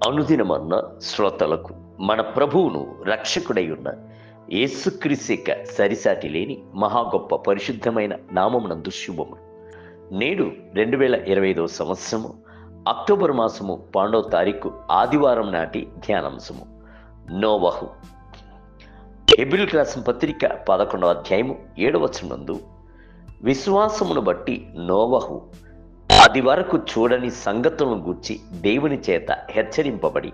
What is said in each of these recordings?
అనుదినమన్న శ్రోతలకు మన ప్రభువును రక్షకుడై ఉన్న యేసుక్రీస్తు సరిసాటి లేని మహా గొప్ప పరిశుద్ధమైన నామమునందు శుభము. నేడు 2025 సంవత్సరము అక్టోబర్ మాసము 12వ తారీఖు ఆదివారం నాటి ధ్యానాంశము నోవహు. హెబ్రీయులకు రాసిన పత్రిక 11వ అధ్యాయము 7వ వచనమందు విశ్వాసమును బట్టి నోవహు అది వరకు చూడని సంగతులను గూర్చి దేవుని చేత హెచ్చరింపబడి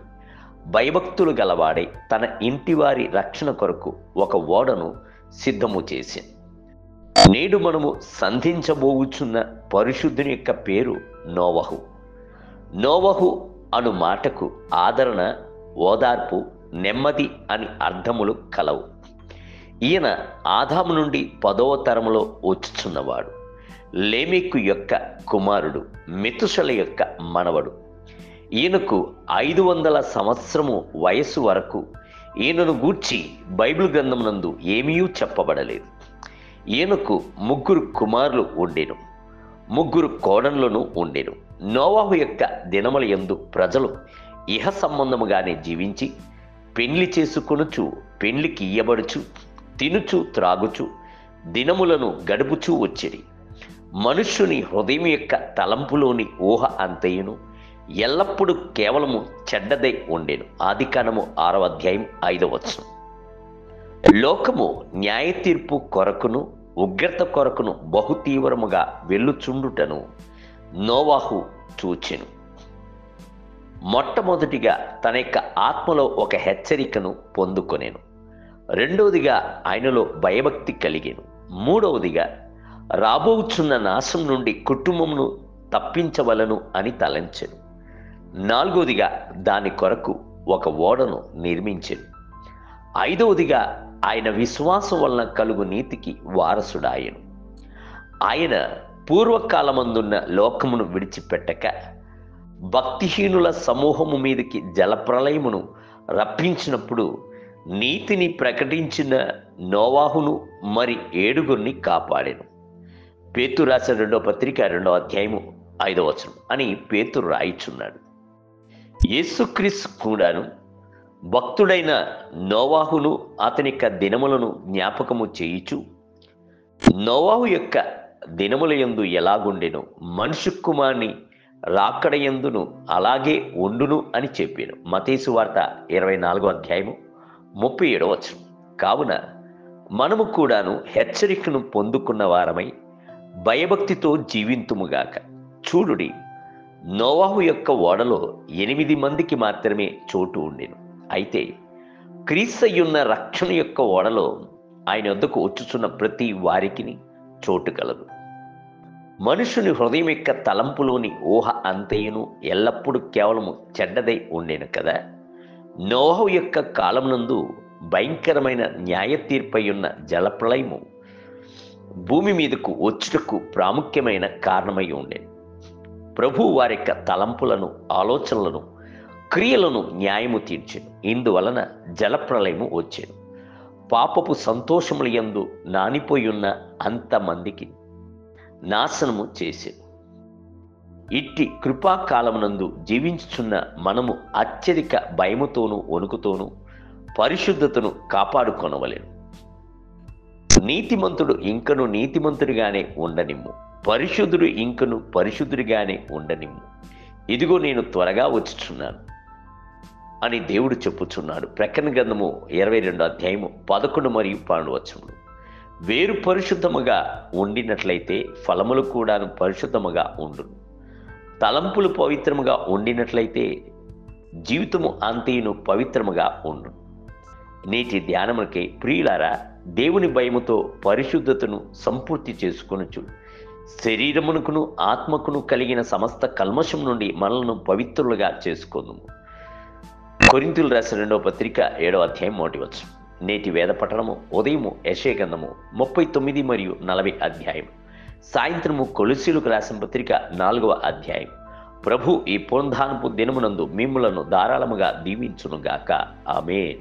భయభక్తులు గలవాడై తన ఇంటివారి రక్షణ కొరకు ఒక ఓడను సిద్ధము చేసి, నేడు మనము సంధించబోవుచున్న పరిశుద్ధుని యొక్క పేరు నోవహు. నోవహు అను మాటకు ఆదరణ, ఓదార్పు, నెమ్మది అని అర్థములు కలవు. ఈయన ఆదాము నుండి 10వ తరములో వచ్చుచున్నవాడు. లేమెకు యొక్క కుమారుడు, మెతుషల యొక్క మనవడు. ఈయనకు 500 సంవత్సరము వయస్సు వరకు ఈయనను గూర్చి బైబిల్ గ్రంథమునందు ఏమీ చెప్పబడలేదు. ఈయనకు 3 కుమారులు ఉండెను, 3 కోడన్లను ఉండెను. నోవహు యొక్క దినముల యందు ప్రజలు ఇహ సంబంధముగానే జీవించి పెండ్లి చేసుకొనుచు, పెండ్లికి ఇయ్యబడుచు, తినుచు, త్రాగుచు దినములను గడుపుచూ వచ్చిరి. మనుష్యుని హృదయం యొక్క తలంపులోని ఊహ అంతయును ఎల్లప్పుడూ కేవలము చెడ్డదై ఉండెను. ఆదికాండము 6వ అధ్యాయం 5వ వచనం. లోకము న్యాయ తీర్పు కొరకును ఉగ్రత కొరకును బహు తీవ్రముగా వెళ్ళుచుండుటను నోవహు చూచెను. మొట్టమొదటిగా తన యొక్క ఆత్మలో ఒక హెచ్చరికను పొందుకొనెను. రెండవదిగా ఆయనలో భయభక్తి కలిగెను. మూడవదిగా రాబోచున్న నాశం నుండి కుటుంబమును తప్పించవలను అని తలంచెను. నాలుగవదిగా దాని కొరకు ఒక ఓడను నిర్మించెను. ఐదవదిగా ఆయన విశ్వాసం వలన కలుగు నీతికి వారసుడాయను. ఆయన పూర్వకాలమందున్న లోకమును విడిచిపెట్టక భక్తిహీనుల సమూహము మీదకి జలప్రలయమును రప్పించినప్పుడు నీతిని ప్రకటించిన నోవాహును మరి 7 కాపాడెను. పేతురు రాసిన 2వ పత్రిక 2వ అధ్యాయము 5వ వచనం అని పేతురు రాయిచున్నాడు. యేసుక్రీస్తు కూడాను భక్తుడైన నోవాహును అతని యొక్క దినములను జ్ఞాపకము చేయుచు, నోవాహు యొక్క దినముల యందు ఎలాగుండెనో మనుష్య కుమారుని రాకడ యందును అలాగే ఉండును అని చెప్పాను. మత్తయి సువార్త 24వ అధ్యాయము 37వ వచనం. కావున మనము కూడాను హెచ్చరికను పొందుకున్న వారమై భయభక్తితో జీవింతుముగాక. చూడుడి, నోవహు యొక్క ఓడలో 8 మందికి మాత్రమే చోటు ఉండెను. అయితే క్రీస్తయ్యున్న రక్షణ యొక్క ఓడలో ఆయన వద్దకు వచ్చుచున్న ప్రతి వారికి చోటు కలదు. మనుషుని హృదయం యొక్క తలంపులోని ఊహ అంతయును ఎల్లప్పుడూ కేవలము చెడ్డదై ఉండేను కదా. నోవహు యొక్క కాలమునందు భయంకరమైన న్యాయ తీర్పై ఉన్న జలప్రళయము భూమి మీదకు వచ్చుటకు ప్రాముఖ్యమైన కారణమై ఉండేది. ప్రభు వారి యొక్క తలంపులను, ఆలోచనలను, క్రియలను న్యాయము తీర్చెను. ఇందువలన జలప్రళయము వచ్చెను. పాపపు సంతోషముల యందు నానిపోయి ఉన్న అంతమందికి నాశనము చేసెను. ఇట్టి కృపాకాలమునందు జీవించుచున్న మనము అత్యధిక భయముతోనూ వణుకుతోనూ పరిశుద్ధతను కాపాడుకొనవలెను. నీతిమంతుడు ఇంకను నీతిమంతుడిగానే ఉండనిమ్ము, పరిశుద్ధుడు ఇంకను పరిశుద్ధుడిగానే ఉండనిమ్ము. ఇదిగో నేను త్వరగా వచ్చుచున్నాను అని దేవుడు చెప్పుచున్నాడు. ప్రకటన గ్రంథము 22వ అధ్యాయము 11 మరియు 12 వచనములు. వేరు పరిశుద్ధముగా ఉండినట్లయితే ఫలములు కూడాను పరిశుద్ధముగా ఉండును. తలంపులు పవిత్రముగా ఉండినట్లయితే జీవితము అంతయును పవిత్రముగా ఉండును. నేటి ధ్యానములకై ప్రియులారా, దేవుని భయముతో పరిశుద్ధతను సంపూర్తి చేసుకొనుచు శరీరమునకును ఆత్మకును కలిగిన సమస్త కల్మషం నుండి మనలను పవిత్రులుగా చేసుకొనుము. కొరింథీయులకు రాసిన 2వ పత్రిక 7వ అధ్యాయం 1వ వచనం. నేటి వేద పఠనము ఉదయము యెషయా గ్రంథము 39 మరియు 40 అధ్యాయం, సాయంత్రము కొలొస్సీయులకు రాసిన పత్రిక 4వ అధ్యాయం. ప్రభు ఈ పునరుద్ధానపు దినమునందు మిమ్ములను ధారాళముగా దీవించునుగాక. ఆమేన్.